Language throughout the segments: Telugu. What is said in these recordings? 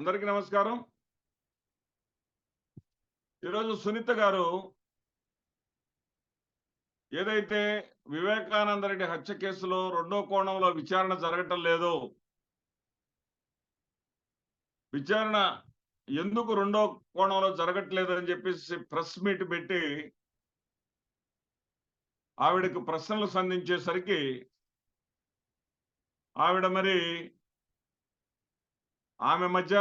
అందరికీ నమస్కారం. ఈరోజు సునీత గారు ఏదైతే వివేకానంద రెడ్డి హత్య కేసులో రెండో కోణంలో విచారణ జరగటం లేదు, విచారణ ఎందుకు రెండో కోణంలో జరగట్లేదు అని చెప్పేసి ప్రెస్ మీట్ పెట్టి ఆవిడకు ప్రశ్నలు సంధించేసరికి ఆవిడ మరి ఆమె మధ్య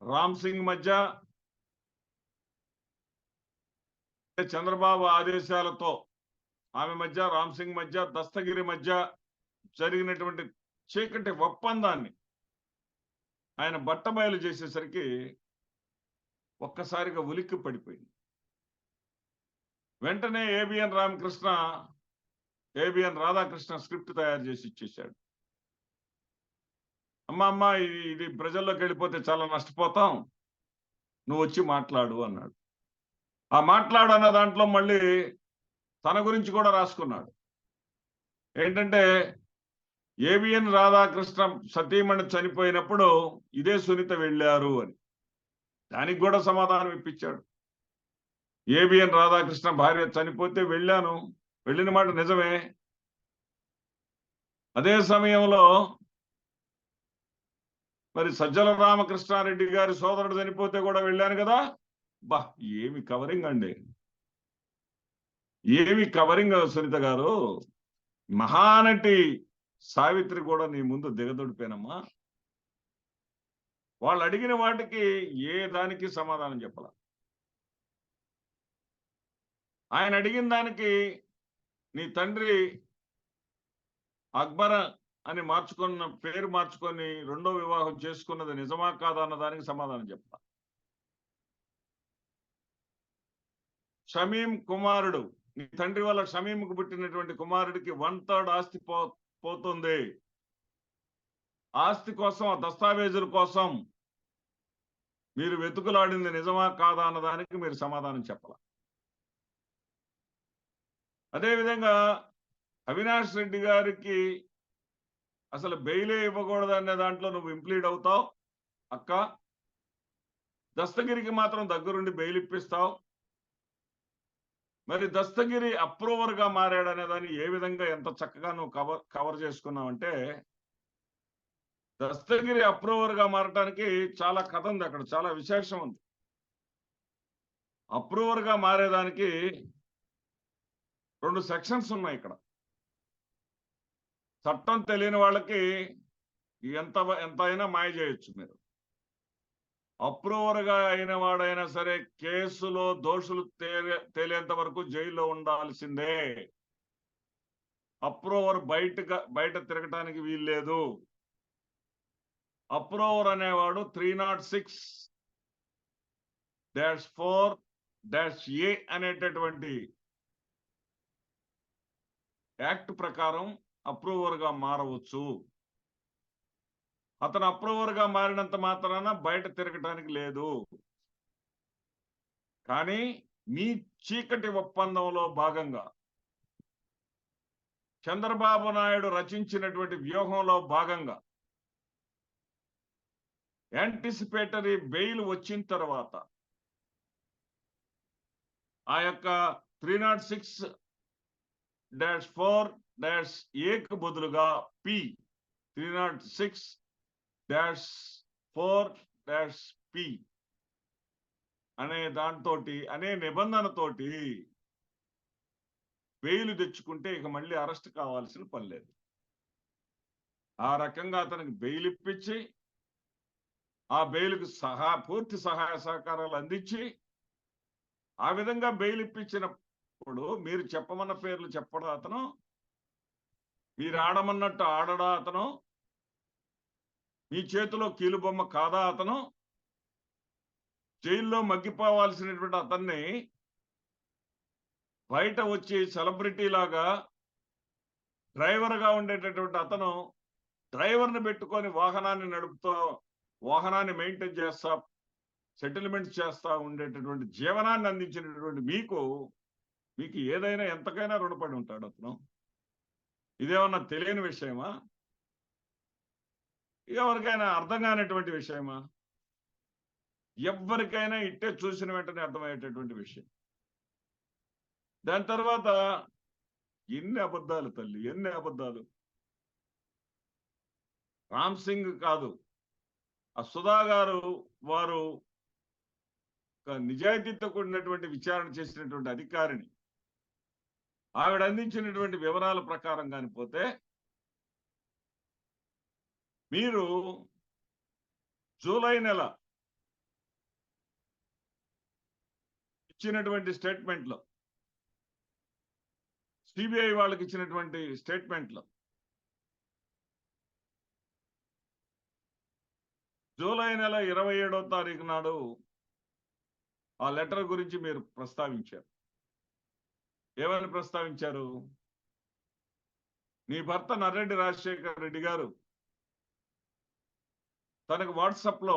రామ్ సింగ్ మధ్య చంద్రబాబు ఆదేశాలతో ఆమె మధ్య రామ్ సింగ్ మధ్య దస్తగిరి మధ్య జరిగినటువంటి చీకటి ఒప్పందాన్ని ఆయన బట్టబయలు చేసేసరికి ఒక్కసారిగా ఉలిక్కి పడిపోయింది. వెంటనే ఏబిఎన్ రాధాకృష్ణ స్క్రిప్ట్ తయారు చేసి ఇచ్చేశాడు. అమ్మ ఇది ప్రజల్లోకి వెళ్ళిపోతే చాలా నష్టపోతాం, నువ్వు వచ్చి మాట్లాడు అన్నాడు. ఆ మాట్లాడు అన్న దాంట్లో మళ్ళీ తన గురించి కూడా రాసుకున్నాడు. ఏంటంటే ఏబిఎన్ రాధాకృష్ణ సతీమణి చనిపోయినప్పుడు ఇదే సునీత వెళ్ళారు అని. దానికి కూడా సమాధానం ఇప్పించాడు. ఏబిఎన్ రాధాకృష్ణ భార్య చనిపోతే వెళ్ళాను, వెళ్ళిన మాట నిజమే. అదే సమయంలో మరి సజ్జల రామకృష్ణారెడ్డి గారి సోదరుడు చనిపోతే కూడా వెళ్ళాను కదా. బా, ఏమి కవరింగ్ అండి, ఏమి కవరింగ్ సునీత గారు. మహానటి సావిత్రి కూడా నీ ముందు దిగదొడిపోయినమ్మా. వాళ్ళు అడిగిన వాటికి ఏ దానికి సమాధానం చెప్పాల. ఆయన అడిగిన దానికి నీ తండ్రి అక్బర్ అని పేరు మార్చుకొని రెండో వివాహం చేసుకున్నది నిజమా కాదా అన్న దానికి సమాధానం చెప్పాల. షమీం కుమారుడు, నీ తండ్రి వల్ల షమీంకు పుట్టినటువంటి కుమారుడికి 1/3 ఆస్తి పోతుంది. ఆస్తి కోసం, ఆ దస్తావేజుల కోసం మీరు వెతుకులాడింది నిజమా కాదా అన్నదానికి మీరు సమాధానం చెప్పాల. అదేవిధంగా అవినాష్ రెడ్డి గారికి అసలు బెయిలే ఇవ్వకూడదు అనే దాంట్లో నువ్వు ఇంప్లీడ్ అవుతావు అక్క. దస్తగిరికి మాత్రం దగ్గరుండి బెయిల్ ఇప్పిస్తావు. మరి దస్తగిరి అప్రూవర్ గా మారాడనే దాన్ని ఏ విధంగా ఎంత చక్కగా నువ్వు కవర్ చేసుకున్నావంటే, దస్తగిరి అప్రూవర్ గా మారటానికి చాలా కథ ఉంది, అక్కడ చాలా విశేషం ఉంది. అప్రూవర్ గా మారేదానికి 2 సెక్షన్స్ ఉన్నాయి ఇక్కడ. చట్టం తెలియని వాళ్ళకి ఎంత అయినా మాయ చేయొచ్చు మీరు. అప్రూవర్ గా అయిన వాడైనా సరే కేసులో దోషులు తేలేంత వరకు జైల్లో ఉండాల్సిందే. అప్రూవర్ బయట తిరగటానికి వీల్లేదు. అప్రూవర్ అనేవాడు 306-4-A అనేటటువంటి యాక్ట్ ప్రకారం అప్రూవర్ గా మారవచ్చు. అతను అప్రూవర్ గా మారినంత మాత్రాన బయట తిరగటానికి లేదు. కానీ మీ చీకటి ఒప్పందంలో భాగంగా, చంద్రబాబు నాయుడు రచించినటువంటి వ్యూహంలో భాగంగా యాంటిసిపేటరీ బెయిల్ వచ్చిన తర్వాత ఆ యొక్క 306-4-Aకు బదులుగా P 306-4-P అనే అనే నిబంధనతోటి బెయిల్ తెచ్చుకుంటే ఇక మళ్ళీ అరెస్ట్ కావాల్సిన పని లేదు. ఆ రకంగా అతనికి బెయిల్ ఇప్పించి, ఆ బెయిల్కు పూర్తి సహాయ సహకారాలు అందించి, ఆ విధంగా బెయిల్ ఇప్పించినప్పుడు మీరు చెప్పమన్న పేర్లు చెప్పడా అతను, మీరు ఆడమన్నట్టు ఆడడా అతను, మీ చేతిలో కీలుబొమ్మ కాదా అతను, జైల్లో మగ్గిపోవాల్సినటువంటి అతన్ని బయట వచ్చి సెలబ్రిటీ లాగా డ్రైవర్ గా ఉండేటటువంటి అతను డ్రైవర్ని పెట్టుకొని వాహనాన్ని నడుపుతూ, వాహనాన్ని మెయింటైన్ చేస్తా, సెటిల్మెంట్స్ చేస్తా ఉండేటటువంటి జీవనాన్ని అందించినటువంటి మీకు ఏదైనా ఎంతకైనా రుణపడి ఉంటాడు అతను. ఇదేమన్నా తెలియని విషయమా? ఎవరికైనా అర్థం కానిటువంటి విషయమా? ఎవరికైనా ఇట్టే చూసిన వెంటనే అర్థమయ్యేటటువంటి విషయం. దాని తర్వాత ఎన్ని అబద్ధాలు తల్లి, ఎన్ని అబద్ధాలు. రామ్ సింగ్ కాదు, ఆ సుధా గారు వారు ఒక నిజాయితీతో కూడినటువంటి విచారణ చేసినటువంటి అధికారిని. ఆవిడ అందించినటువంటి వివరాల ప్రకారం కానిపోతే మీరు జూలై నెల ఇచ్చినటువంటి స్టేట్మెంట్లో, సిబిఐ వాళ్ళకి ఇచ్చినటువంటి స్టేట్మెంట్లో జూలై నెల 27వ తారీఖు నాడు ఆ లెటర్ గురించి మీరు ప్రస్తావించారు. ఏమని ప్రస్తావించారు? నీ భర్త నర్రెడ్డి రాజశేఖర్ రెడ్డి గారు తనకు వాట్సాప్ లో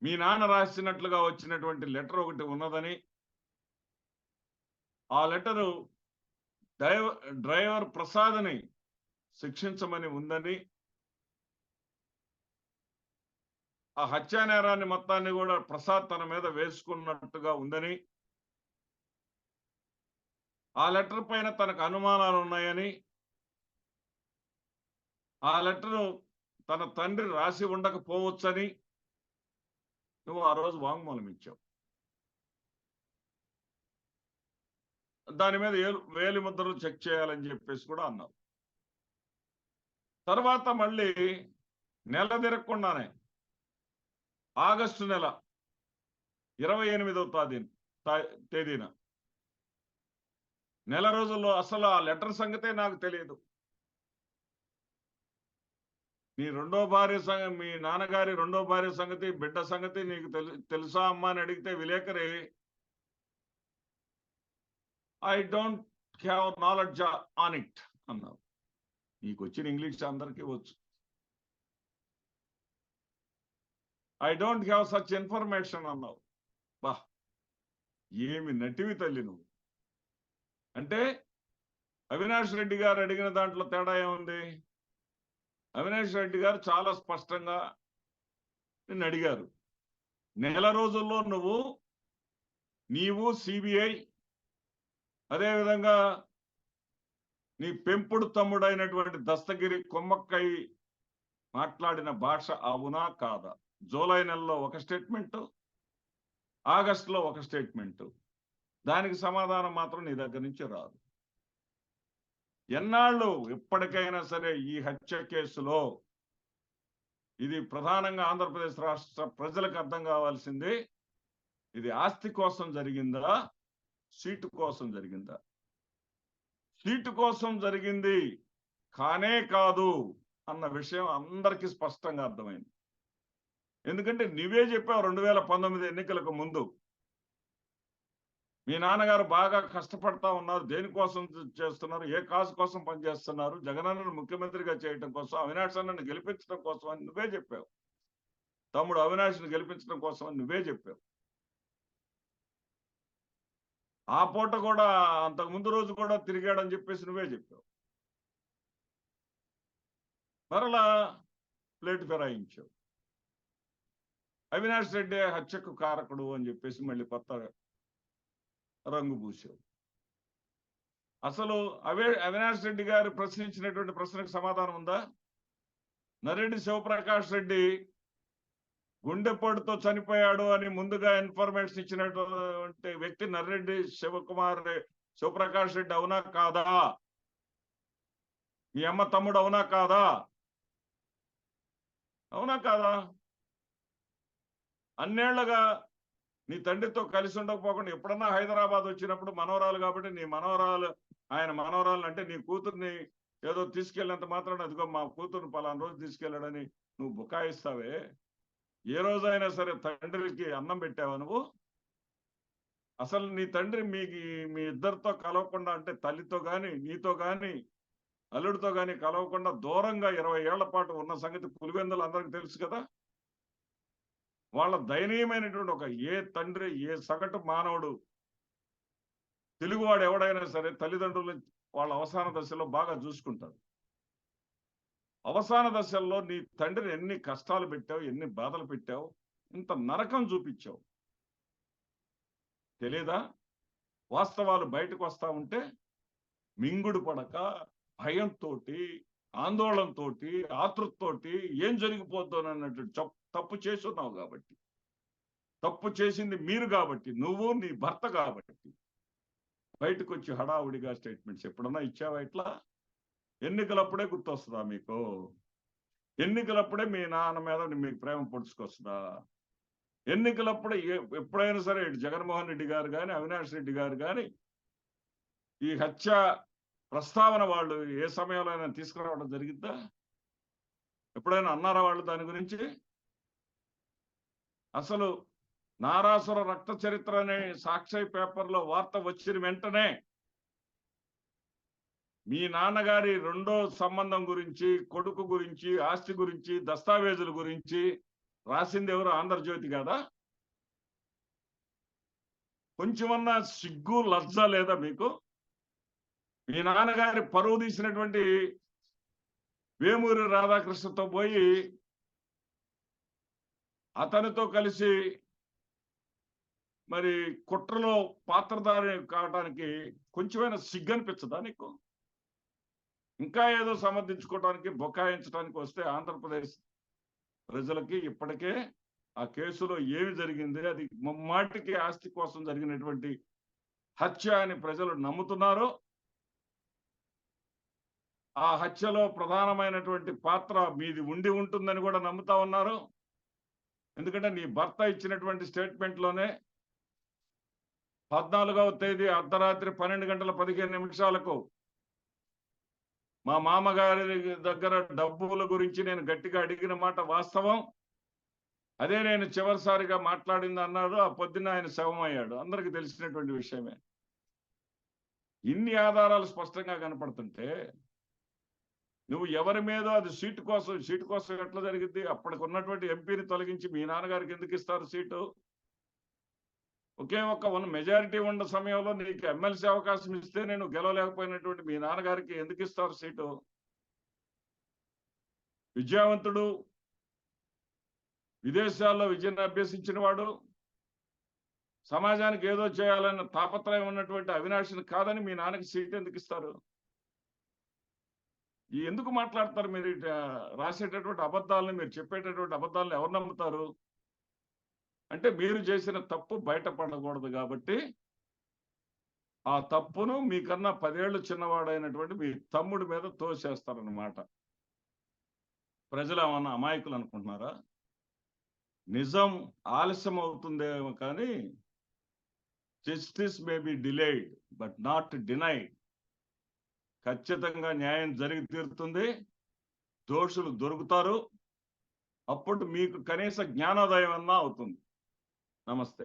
మీ నాన్న రాసినట్లుగా వచ్చినటువంటి లెటర్ ఒకటి ఉన్నదని, ఆ లెటరు డ్రైవర్ ప్రసాద్ని శిక్షించమని ఉందని, ఆ హత్యా నేరాన్ని మొత్తాన్ని కూడా ప్రసాద్ తన మీద వేసుకున్నట్టుగా ఉందని, ఆ లెటర్ పైన తనకు అనుమానాలు ఉన్నాయని, ఆ లెటరు తన తండ్రి రాసి ఉండకపోవచ్చని నువ్వు ఆ రోజు వాంగ్మూలం ఇచ్చావు. దాని మీద వేలి ముద్రలు చెక్ చేయాలని చెప్పేసి కూడా అన్నావు. తర్వాత మళ్ళీ నెల తిరగకుండానే ఆగస్టు నెల 28వ తేదీన, నెల రోజుల్లో అసలు ఆ లెటర్ సంగతే నాకు తెలియదు. మీ నాన్నగారి రెండో భార్య సంగతి, బిడ్డ సంగతి నీకు తెలుసా అమ్మా అని అడిగితే విలేకరి I don't have knowledge on it అన్నావు. నీకు వచ్చిన ఇంగ్లీష్ అందరికీ వచ్చు. I don't have such information అన్నావు. బా, ఏమి నటివి తల్లి నువ్వు. అంటే అవినాష్ రెడ్డి గారు అడిగిన దాంట్లో తేడా ఏముంది? అవినాష్ రెడ్డి గారు చాలా స్పష్టంగా నిన్ను అడిగారు, నెల రోజుల్లో నీవు సిబిఐ, అదేవిధంగా నీ పెంపుడు తమ్ముడైనటువంటి దస్తగిరి కొమ్మక్కై మాట్లాడిన భాష అవునా కాదా? జూలై నెలలో ఒక స్టేట్మెంట్, ఆగస్టులో ఒక స్టేట్మెంట్. దానికి సమాధానం మాత్రం నీ దగ్గర నుంచి రాదు. ఎన్నాళ్ళు ఎప్పటికైనా సరే ఈ హత్య కేసులో ఇది ప్రధానంగా ఆంధ్రప్రదేశ్ రాష్ట్ర ప్రజలకు అర్థం కావాల్సింది, ఇది ఆస్తి కోసం జరిగిందా, సీటు కోసం జరిగిందా? సీటు కోసం జరిగింది కానే కాదు అన్న విషయం అందరికీ స్పష్టంగా అర్థమైంది. ఎందుకంటే నువ్వే చెప్పావు 2019 ఎన్నికలకు ముందు మీ నాన్నగారు బాగా కష్టపడతా ఉన్నారు, దేనికోసం చేస్తున్నారు, ఏ కాసు కోసం పనిచేస్తున్నారు, జగనన్నను ముఖ్యమంత్రిగా చేయడం కోసం, అవినాష్ అన్నను గెలిపించడం కోసం అని నువ్వే చెప్పావు. తమ్ముడు అవినాష్ని గెలిపించడం కోసం అని నువ్వే చెప్పావు. ఆ పూట కూడా అంతకు ముందు రోజు కూడా తిరిగాడని చెప్పేసి నువ్వే చెప్పావు. మరలా ప్లేట్ ఫిరాయించావు. అవినాష్ రెడ్డి హత్యకు కారకుడు అని చెప్పేసి మళ్ళీ కొత్త రంగు పూసావు. అసలు అవినాష్ రెడ్డి గారు ప్రశ్నించినటువంటి ప్రశ్నకు సమాధానం ఉందా? నర్రెడ్డి శివప్రకాష్ రెడ్డి గుండెపోటుతో చనిపోయాడు అని ముందుగా ఇన్ఫర్మేషన్ ఇచ్చినటువంటి వ్యక్తి నర్రెడ్డి శివప్రకాష్ రెడ్డి అవునా కాదా? మీ అమ్మ తమ్ముడు అవునా కాదా? అవునా కాదా? అన్నేళ్లుగా నీ తండ్రితో కలిసి ఉండకపోకుండా ఎప్పుడన్నా హైదరాబాద్ వచ్చినప్పుడు మనవరాలు కాబట్టి ఆయన మనవరాలు అంటే నీ కూతుర్ని ఏదో తీసుకెళ్ళినంత మాత్రాన అదిగో మా కూతుర్ని పలానా రోజు తీసుకెళ్ళాడని నువ్వు బుకాయిస్తావే. ఏ రోజైనా సరే తండ్రికి అన్నం పెట్టావా నువ్వు? అసలు నీ తండ్రి మీ ఇద్దరితో కలవకుండా, అంటే తల్లితో గాని నీతో గాని అల్లుడితో గాని కలవకుండా దూరంగా 20 ఏళ్ల పాటు ఉన్న సంగతి పులివెందులు అందరికి తెలుసు కదా. వాళ్ళ దయనీయమైనటువంటి ఏ తండ్రి, ఏ సగటు మానవుడు, తెలుగువాడు ఎవడైనా సరే తల్లిదండ్రులు వాళ్ళ అవసాన దశలో బాగా చూసుకుంటారు. అవసాన దశల్లో నీ తండ్రిని ఎన్ని కష్టాలు పెట్టావు, ఎన్ని బాధలు పెట్టావు, ఇంత నరకం చూపించావు. తెలీదా? వాస్తవాలు బయటకు వస్తా ఉంటే మింగుడు పడక, భయంతోటి, ఆందోళనతోటి, ఆతృతతోటి ఏం జరిగిపోతుందన్నట్టు తప్పు చేసున్నావు కాబట్టి. తప్పు చేసింది మీరు కాబట్టి, నువ్వు నీ భర్త కాబట్టి బయటకు వచ్చి హడావుడిగా స్టేట్మెంట్స్ ఎప్పుడన్నా ఇచ్చావా? ఇట్లా ఎన్నికలప్పుడే గుర్తొస్తుందా మీకు? ఎన్నికలప్పుడే మీ నాన్న మీద మీకు ప్రేమ పొడుచుకొస్తుందా? ఎన్నికలప్పుడే ఎప్పుడైనా సరే జగన్మోహన్ రెడ్డి గారు కానీ, అవినాష్ రెడ్డి గారు కానీ ఈ హత్య ప్రస్తావన వాళ్ళు ఏ సమయంలో అయినా తీసుకురావడం జరిగిద్దా? ఎప్పుడైనా అన్నారా వాళ్ళు దాని గురించి? అసలు నారాసుర రక్త చరిత్ర అనే సాక్షి పేపర్లో వార్త వచ్చిన వెంటనే మీ నాన్నగారి రెండో సంబంధం గురించి, కొడుకు గురించి, ఆస్తి గురించి, దస్తావేజుల గురించి రాసింది ఎవరు? ఆంధ్రజ్యోతి కదా? కొంచెమన్నా సిగ్గు లజ్జ లేదా మీకు? మీ నాన్నగారి పరువు తీసినటువంటి వేమూరి రాధాకృష్ణతో పోయి అతనితో కలిసి మరి కుట్రలో పాత్రధారి కావడానికి కొంచెమైనా సిగ్గు అనిపించదా నీకు? ఇంకా ఏదో సమర్థించుకోవడానికి, బొకాయించడానికి వస్తే ఆంధ్రప్రదేశ్ ప్రజలకి ఇప్పటికే ఆ కేసులో ఏమి జరిగింది, అది ముమ్మాటికి ఆస్తి కోసం జరిగినటువంటి హత్య అని ప్రజలు నమ్ముతున్నారు. ఆ హత్యలో ప్రధానమైనటువంటి పాత్ర మీది ఉండి ఉంటుందని కూడా నమ్ముతా ఉన్నారు. ఎందుకంటే నీ భర్త ఇచ్చినటువంటి స్టేట్మెంట్ లోనే 14వ తేదీ అర్ధరాత్రి 12:15 మా మామగారి దగ్గర డబ్బుల గురించి నేను గట్టిగా అడిగిన మాట వాస్తవం. అదే నేను చివరిసారిగా మాట్లాడింది అన్నాడు. ఆ పొద్దున్న ఆయన శవమయ్యాడు. అందరికీ తెలిసినటువంటి విషయమే. ఇన్ని ఆధారాలు స్పష్టంగా కనపడుతుంటే నువ్వు ఎవరి మీద అది సీటు కోసం ఎట్లా జరిగింది? అప్పటికి ఉన్నటువంటి ఎంపీని తొలగించి మీ నాన్నగారికి ఎందుకు ఇస్తారు సీటు? ఒకే ఒక్క మెజారిటీ ఉన్న సమయంలో నీకు ఎమ్మెల్సీ అవకాశం ఇస్తే నేను గెలవలేకపోయినటువంటి మీ నాన్నగారికి ఎందుకు ఇస్తారు సీటు? విద్యావంతుడు, విదేశాల్లో విద్యను అభ్యసించిన వాడు, సమాజానికి ఏదో చేయాలన్న తాపత్రయం ఉన్నటువంటి అవినాష్ని కాదని మీ నాన్నకి సీట్ ఎందుకు ఇస్తారు? ఎందుకు మాట్లాడతారు మీరు? రాసేటటువంటి అబద్ధాలను, మీరు చెప్పేటటువంటి అబద్ధాలను ఎవరు నమ్ముతారు? అంటే మీరు చేసిన తప్పు బయటపడకూడదు కాబట్టి ఆ తప్పును మీకన్నా 10 ఏళ్ళు చిన్నవాడైనటువంటి మీ తమ్ముడి మీద తోసేస్తారన్నమాట. ప్రజలు ఏమన్నా అమాయకులు అనుకుంటున్నారా? నిజం ఆలస్యం అవుతుందేమో కానీ justice may be delayed but not denied. ఖచ్చితంగా న్యాయం జరిగి తీరుతుంది. దోషులు దొరుకుతారు. అప్పుడు మీకు కనీస జ్ఞానోదయం అన్నా అవుతుంది. నమస్తే.